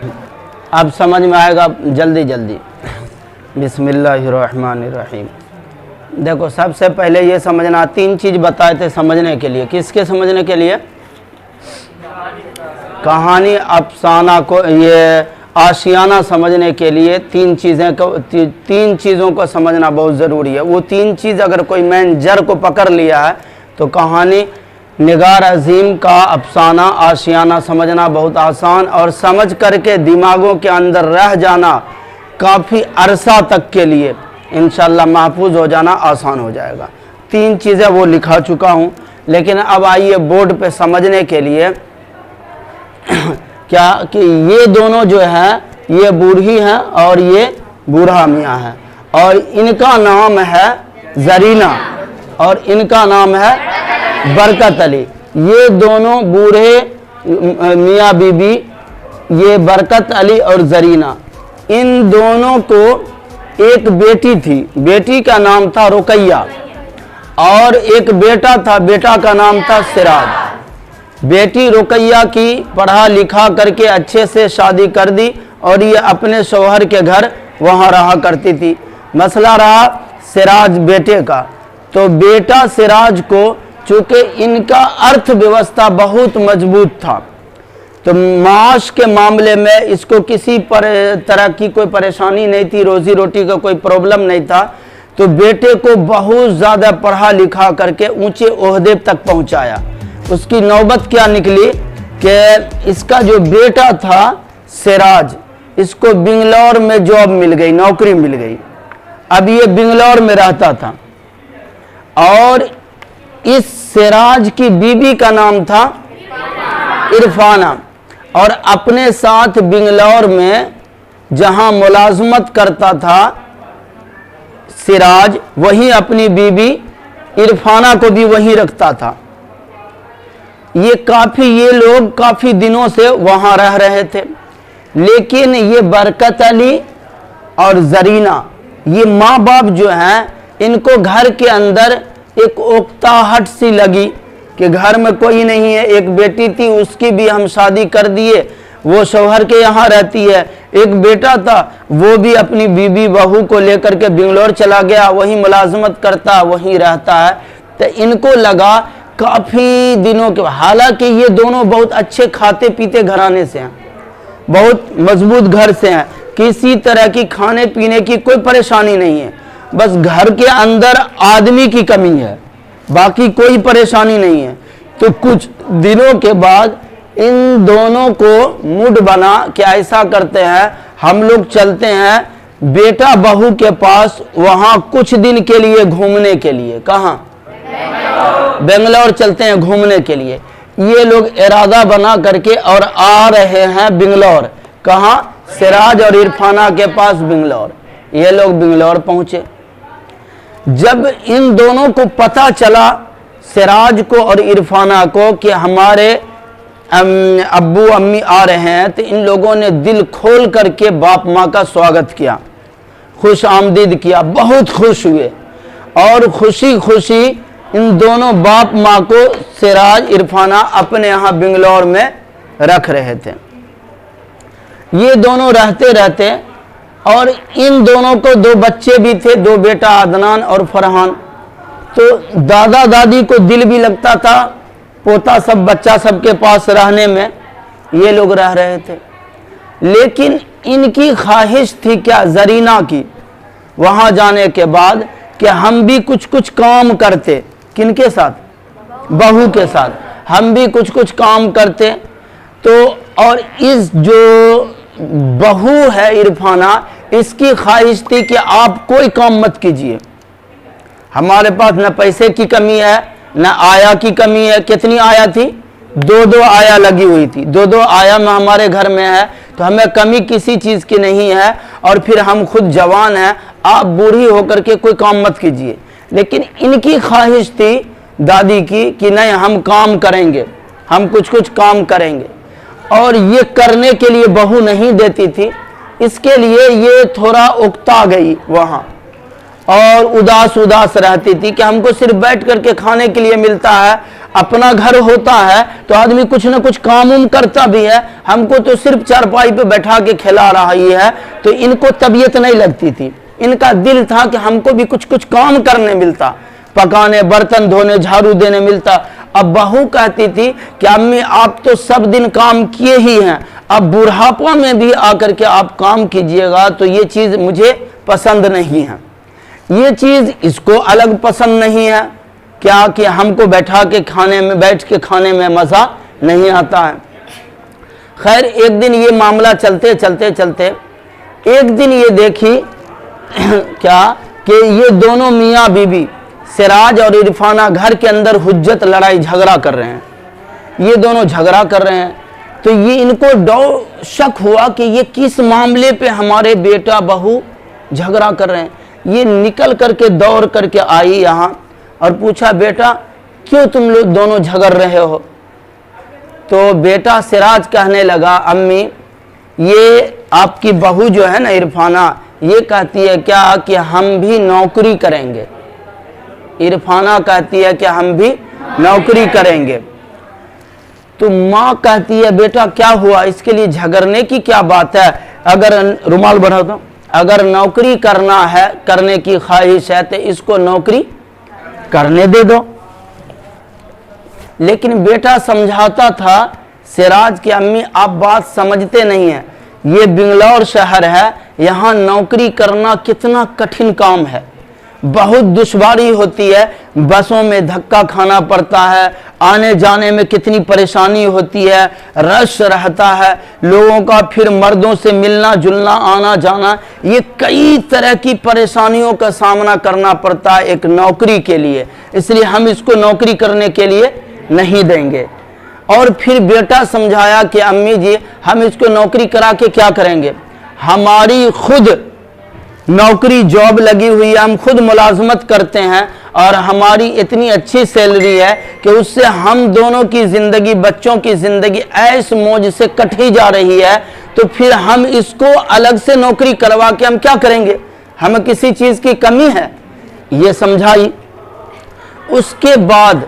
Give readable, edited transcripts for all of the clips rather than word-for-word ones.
اب سمجھ میں آئے گا جلدی جلدی. بسم اللہ الرحمن الرحیم. دیکھو سب سے پہلے یہ سمجھنا، 3 چیز بتائے تھے سمجھنے کے لیے. کس کے سمجھنے کے لیے؟ کہانی افسانہ کو، یہ آشیانہ سمجھنے کے لیے 3 چیزوں کو سمجھنا بہت ضروری ہے. وہ 3 چیز اگر کوئی مین جر کو پکڑ لیا ہے تو کہانی نگار عظیم کا افسانہ آشیانہ سمجھنا بہت آسان، اور سمجھ کر کے دماغوں کے اندر رہ جانا کافی عرصہ تک کے لیے انشاءاللہ محفوظ ہو جانا آسان ہو جائے گا. 3 چیزیں وہ لکھا چکا ہوں، لیکن اب آئیے بورڈ پہ سمجھنے کے لیے. کیا کہ یہ دونوں جو ہے یہ بوڑھی ہیں اور یہ بوڑھا میاں ہے، اور ان کا نام ہے زرینہ اور ان کا نام ہے برکت علی. یہ دونوں بوڑھے میاں بی بی، یہ برکت علی اور زرینہ، ان دونوں کو ایک بیٹی تھی، بیٹی کا نام تھا رقیہ، اور ایک بیٹا تھا، بیٹا کا نام تھا سراج. بیٹی رقیہ کی پڑھا لکھا کر کے اچھے سے شادی کر دی، اور یہ اپنے شوہر کے گھر وہاں رہا کرتی تھی. مسئلہ رہا سراج بیٹے کا. تو بیٹا سراج کو چونکہ ان کا ارتھ ویوستھا بہت مضبوط تھا، تو معاش کے معاملے میں اس کو کسی طرح کی کوئی پریشانی نہیں تھی، روزی روٹی کا کوئی پرابلم نہیں تھا. تو بیٹے کو بہت زیادہ پڑھا لکھا کر کے اونچے عہدے تک پہنچایا. اس کی نوبت کیا نکلی کہ اس کا جو بیٹا تھا سراج، اس کو بنگلور میں جاب مل گئی، نوکری مل گئی. اب یہ بنگلور میں رہتا تھا، اور اس سراج کی بیوی کا نام تھا عرفانہ، اور اپنے ساتھ بنگلور میں جہاں ملازمت کرتا تھا سراج، وہیں اپنی بیوی عرفانہ کو بھی وہیں رکھتا تھا. یہ لوگ کافی دنوں سے وہاں رہ رہے تھے. لیکن یہ برکت علی اور زرینہ، یہ ماں باپ جو ہیں، ان کو گھر کے اندر ایک اکتاہٹ سی لگی کہ گھر میں کوئی نہیں ہے. ایک بیٹی تھی، اس کی بھی ہم شادی کر دیے، وہ شوہر کے یہاں رہتی ہے. ایک بیٹا تھا، وہ بھی اپنی بیوی بہو کو لے کر کے بنگلور چلا گیا، وہیں ملازمت کرتا، وہیں رہتا ہے. تو ان کو لگا کافی دنوں کے، حالانکہ یہ دونوں بہت اچھے کھاتے پیتے گھرانے سے ہیں، بہت مضبوط گھر سے ہیں، کسی طرح کی کھانے پینے کی کوئی پریشانی نہیں ہے. بس گھر کے اندر آدمی کی کمی ہے، باقی کوئی پریشانی نہیں ہے. تو کچھ دنوں کے بعد ان دونوں کو موڈ بنا کہ ایسا کرتے ہیں، ہم لوگ چلتے ہیں بیٹا بہو کے پاس، وہاں کچھ دن کے لیے گھومنے کے لیے. کہاں؟ بنگلور چلتے ہیں گھومنے کے لیے. یہ لوگ ارادہ بنا کر کے اور آ رہے ہیں بنگلور. کہاں؟ سراج اور عرفانہ کے پاس بنگلور. یہ لوگ بنگلور پہنچے. جب ان دونوں کو پتہ چلا، سراج کو اور عرفانہ کو، کہ ہمارے ابو امی آ رہے ہیں، تو ان لوگوں نے دل کھول کر کے باپ ماں کا سواگت کیا، خوش آمدید کیا، بہت خوش ہوئے. اور خوشی خوشی ان دونوں باپ ماں کو سراج عرفانہ اپنے یہاں بنگلور میں رکھ رہے تھے. یہ دونوں رہتے رہتے، اور ان دونوں کو 2 بچے بھی تھے، 2 بیٹا عدنان اور فرحان. تو دادا دادی کو دل بھی لگتا تھا پوتا سب بچہ سب کے پاس رہنے میں. یہ لوگ رہ رہے تھے، لیکن ان کی خواہش تھی کیا؟ زرینہ کی، وہاں جانے کے بعد کہ ہم بھی کچھ کام کرتے. کن کے ساتھ؟ بہو کے ساتھ. ہم بھی کچھ کام کرتے. تو اور اس جو بہو ہے عرفانہ، اس کی خواہش تھی کہ آپ کوئی کام مت کیجئے، ہمارے پاس نہ پیسے کی کمی ہے نہ آیا کی کمی ہے. کتنی آیا تھی؟ 2 آیا لگی ہوئی تھی. 2 آیا میں ہمارے گھر میں ہے، تو ہمیں کمی کسی چیز کی نہیں ہے. اور پھر ہم خود جوان ہیں، آپ بوڑھی ہو کر کے کوئی کام مت کیجئے. لیکن ان کی خواہش تھی دادی کی کہ نہیں، ہم کام کریں گے، ہم کچھ کام کریں گے. اور یہ کرنے کے لیے بہو نہیں دیتی تھی، اس کے لیے یہ تھوڑا اکتا گئی وہاں. और उदास उदास रहती थी कि हमको सिर्फ बैठ करके खाने के लिए मिलता है, अपना घर होता है तो आदमी कुछ ना कुछ काम उम करता भी है, हमको तो सिर्फ चारपाई पे बैठा के खिला रही है। तो इनको तबीयत नहीं लगती थी, इनका दिल था कि हमको भी कुछ कुछ काम करने मिलता, पकाने, बर्तन धोने, झाड़ू देने मिलता। अब बहू कहती थी कि अम्मी आप तो सब दिन काम किए ही हैं, अब बुढ़ापा में भी आकर के आप काम कीजिएगा तो ये चीज़ मुझे पसंद नहीं है। ये चीज़ इसको अलग पसंद नहीं है क्या कि हमको बैठा के खाने में, बैठ के खाने में मज़ा नहीं आता है। खैर एक दिन ये मामला चलते चलते चलते एक दिन ये देखी क्या कि ये दोनों मियाँ बीबी सिराज और इरफाना घर के अंदर हुज्जत लड़ाई झगड़ा कर रहे हैं, ये दोनों झगड़ा कर रहे हैं। तो ये इनको शक हुआ कि ये किस मामले पे हमारे बेटा बहू झगड़ा कर रहे हैं। ये निकल करके दौड़ करके आई यहाँ और पूछा बेटा क्यों तुम लोग दोनों झगड़ रहे हो। तो बेटा सिराज कहने लगा अम्मी ये आपकी बहू जो है ना इरफाना, ये कहती है क्या कि हम भी नौकरी करेंगे। इरफाना कहती है कि हम भी नौकरी करेंगे। तो माँ कहती है बेटा क्या हुआ, इसके लिए झगड़ने की क्या बात है, अगर रुमाल बढ़ा दो, अगर नौकरी करना है, करने की ख्वाहिश है तो इसको नौकरी करने दे दो। लेकिन बेटा समझाता था सिराज की अम्मी आप बात समझते नहीं हैं, ये बेंगलौर शहर है, यहाँ नौकरी करना कितना कठिन काम है, बहुत दुश्वारी होती है, बसों में धक्का खाना पड़ता है, आने जाने में कितनी परेशानी होती है, रश रहता है लोगों का, फिर मर्दों से मिलना जुलना, आना जाना, ये कई तरह की परेशानियों का सामना करना पड़ता है एक नौकरी के लिए, इसलिए हम इसको नौकरी करने के लिए नहीं देंगे। और फिर बेटा समझाया कि अम्मी जी हम इसको नौकरी करा के क्या करेंगे, हमारी खुद नौकरी जॉब लगी हुई है, हम खुद मुलाजमत करते हैं और हमारी इतनी अच्छी सैलरी है कि उससे हम दोनों की ज़िंदगी, बच्चों की ज़िंदगी ऐश मौज से कटी जा रही है, तो फिर हम इसको अलग से नौकरी करवा के हम क्या करेंगे, हमें किसी चीज़ की कमी है, ये समझाई। उसके बाद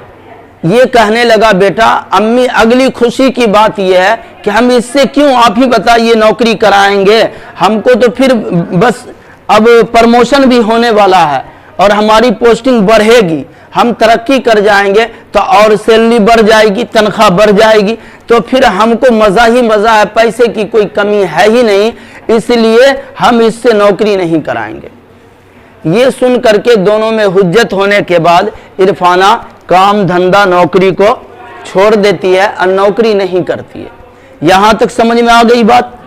ये कहने लगा बेटा अम्मी अगली खुशी की बात यह है कि हम इससे क्यों, आप ही बताइए, नौकरी कराएंगे, हमको तो फिर बस अब प्रमोशन भी होने वाला है और हमारी पोस्टिंग बढ़ेगी, हम तरक्की कर जाएंगे तो और सैलरी बढ़ जाएगी, तनख्वाह बढ़ जाएगी, तो फिर हमको मज़ा ही मज़ा है, पैसे की कोई कमी है ही नहीं, इसलिए हम इससे नौकरी नहीं कराएंगे। ये सुन करके दोनों में हुज्जत होने के बाद इरफाना काम धंधा नौकरी को छोड़ देती है और नौकरी नहीं करती है। यहाँ तक समझ में आ गई बात।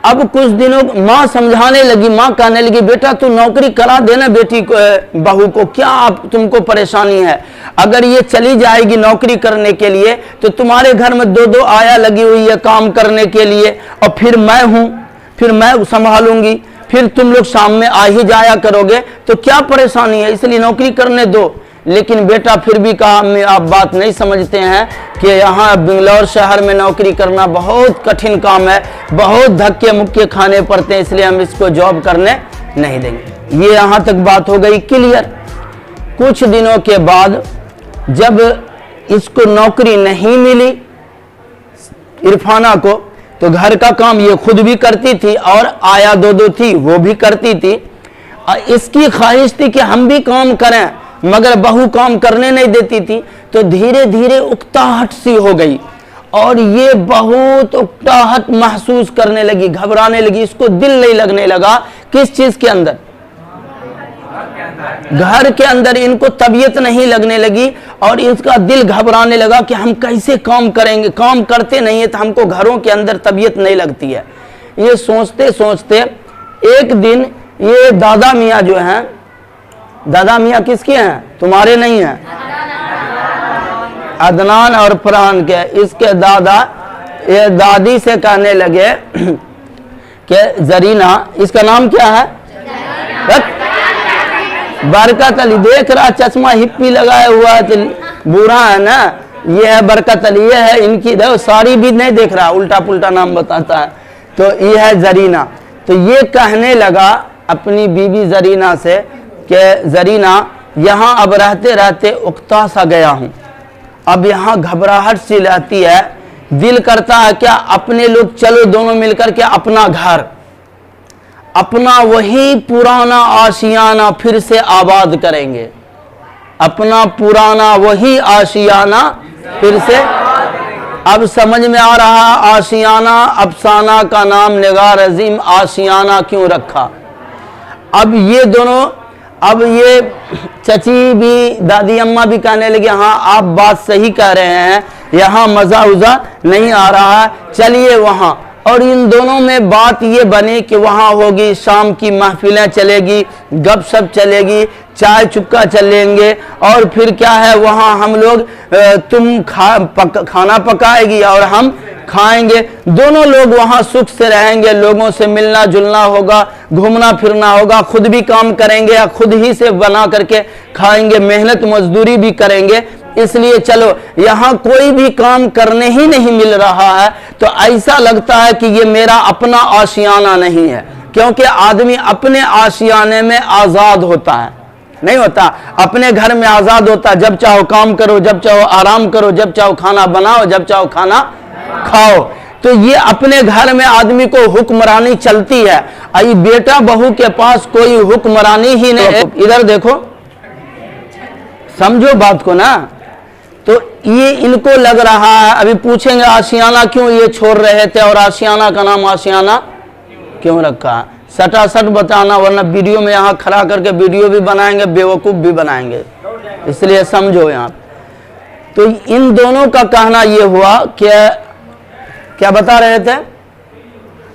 अब कुछ दिनों माँ समझाने लगी, माँ कहने लगी बेटा तू नौकरी करा देना बेटी को, बहू को, क्या आप तुमको परेशानी है, अगर ये चली जाएगी नौकरी करने के लिए तो तुम्हारे घर में दो दो आया लगी हुई है काम करने के लिए, और फिर मैं हूँ, फिर मैं संभालूंगी, फिर तुम लोग शाम में आ ही जाया करोगे, तो क्या परेशानी है, इसलिए नौकरी करने दो। लेकिन बेटा फिर भी कहा अम्मी आप बात नहीं समझते हैं कि यहाँ बेंगलौर शहर में नौकरी करना बहुत कठिन काम है, बहुत धक्के मुक्के खाने पड़ते हैं, इसलिए हम इसको जॉब करने नहीं देंगे। ये यहाँ तक बात हो गई क्लियर। कुछ दिनों के बाद जब इसको नौकरी नहीं मिली इरफाना को, तो घर का काम ये खुद भी करती थी और आया दो दो थी वो भी करती थी। इसकी ख्वाहिश थी कि हम भी काम करें, मगर बहू काम करने नहीं देती थी, तो धीरे धीरे उकताहट सी हो गई और ये बहुत उकताहट महसूस करने लगी, घबराने लगी, इसको दिल नहीं लगने लगा किस चीज के अंदर, घर के अंदर इनको तबीयत नहीं लगने लगी और इसका दिल घबराने लगा कि हम कैसे काम करेंगे, काम करते नहीं है तो हमको घरों के अंदर तबीयत नहीं लगती है। ये सोचते सोचते एक दिन ये दादा मियाँ जो हैं, दादा मियाँ किसके हैं, तुम्हारे नहीं हैं, अदनान और फरहान के, इसके दादा ये दादी से कहने लगे कि जरीना, इसका नाम क्या है, बरकत अली, देख रहा चश्मा हिप्पी लगाया हुआ है तो बूढ़ा है ना, ये है बरकत अली, ये है इनकी, सारी भी नहीं देख रहा, उल्टा पुल्टा नाम बताता है, तो ये है जरीना। तो ये कहने लगा अपनी बीवी जरीना से कि जरीना यहाँ अब रहते रहते उकता सा गया हूँ, अब यहाँ घबराहट सी रहती है, दिल करता है क्या अपने लोग चलो दोनों मिलकर के अपना घर, अपना वही पुराना आशियाना फिर से आबाद करेंगे, अपना पुराना वही आशियाना फिर से। अब समझ में आ रहा आशियाना अफसाना का नाम निगार अजीम आशियाना क्यों रखा। अब ये दोनों, अब ये चची भी दादी अम्मा भी कहने लगे हाँ आप बात सही कह रहे हैं, यहाँ मज़ा उज़ा नहीं आ रहा है, चलिए वहाँ। और इन दोनों में बात ये बनी कि वहाँ होगी शाम की महफिलें चलेगी, गपशप चलेगी, चाय चुक्का चलेंगे, और फिर क्या है वहाँ हम लोग तुम खाना पकाएगी और हम खाएंगे, दोनों लोग वहाँ सुख से रहेंगे, लोगों से मिलना जुलना होगा, घूमना फिरना होगा, खुद भी काम करेंगे या खुद ही से बना करके खाएंगे, मेहनत मजदूरी भी करेंगे। इसलिए चलो यहाँ कोई भी काम करने ही नहीं मिल रहा है तो ऐसा लगता है कि ये मेरा अपना आशियाना नहीं है, क्योंकि आदमी अपने आशियाने में आज़ाद होता है, नहीं होता, अपने घर में आज़ाद होता है, जब चाहो काम करो, जब चाहो आराम करो, जब चाहो खाना बनाओ, जब चाहो खाना खाओ। तो ये अपने घर में आदमी को हुक्मरानी चलती है, आई बेटा बहू के पास कोई हुक्मरानी ही नहीं है। इधर देखो, समझो बात को ना। तो ये इनको लग रहा है, अभी पूछेंगे आशियाना क्यों ये छोड़ रहे थे और आशियाना का नाम आशियाना क्यों रखा है, सटासट बताना, वरना वीडियो में यहाँ खड़ा करके वीडियो भी बनाएंगे, बेवकूफ़ भी बनाएंगे, इसलिए समझो यहाँ। तो इन दोनों का कहना ये हुआ कि क्या बता रहे थे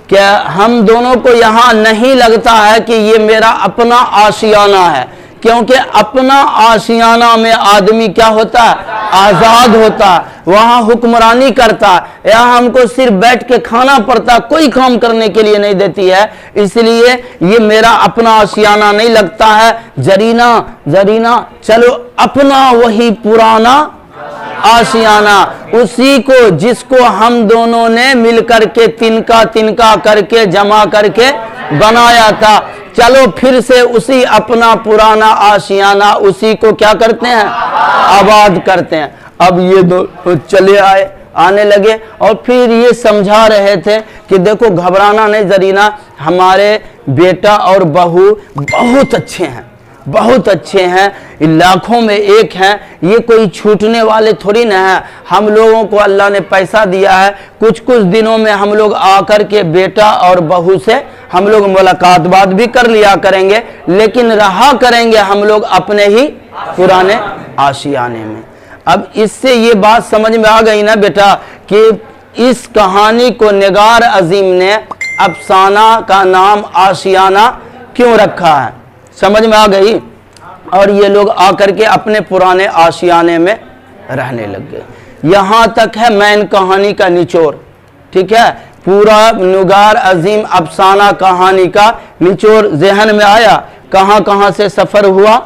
कि हम दोनों को यहाँ नहीं लगता है कि ये मेरा अपना आशियाना है, क्योंकि अपना आशियाना में आदमी क्या होता है, आज़ाद होता है, वहाँ हुक्मरानी करता है, यहाँ हमको सिर्फ बैठ के खाना पड़ता, कोई काम करने के लिए नहीं देती है, इसलिए ये मेरा अपना आशियाना नहीं लगता है। जरीना जरीना चलो अपना वही पुराना आशियाना, उसी को जिसको हम दोनों ने मिलकर के तिनका तिनका करके जमा करके बनाया था, चलो फिर से उसी अपना पुराना आशियाना उसी को क्या करते हैं, आबाद करते हैं। अब ये दो चले आने लगे और फिर ये समझा रहे थे कि देखो घबराना नहीं जरीना, हमारे बेटा और बहू बहुत अच्छे हैं, बहुत अच्छे हैं, लाखों में एक हैं, ये कोई छूटने वाले थोड़ी ना है, हम लोगों को अल्लाह ने पैसा दिया है, कुछ कुछ दिनों में हम लोग आकर के बेटा और बहू से हम लोग मुलाकात बात भी कर लिया करेंगे, लेकिन रहा करेंगे हम लोग अपने ही पुराने आशियाने में। अब इससे ये बात समझ में आ गई ना बेटा कि इस कहानी को निगार अजीम ने अफसाना का नाम आशियाना क्यों रखा है, समझ में आ गई। और ये लोग आकर के अपने पुराने आशियाने में रहने लग गए। यहाँ तक है मैन कहानी का निचोड़, ठीक है, पूरा निगार अजीम अफसाना कहानी का निचोड़ ज़हन में आया। कहाँ कहाँ से सफ़र हुआ,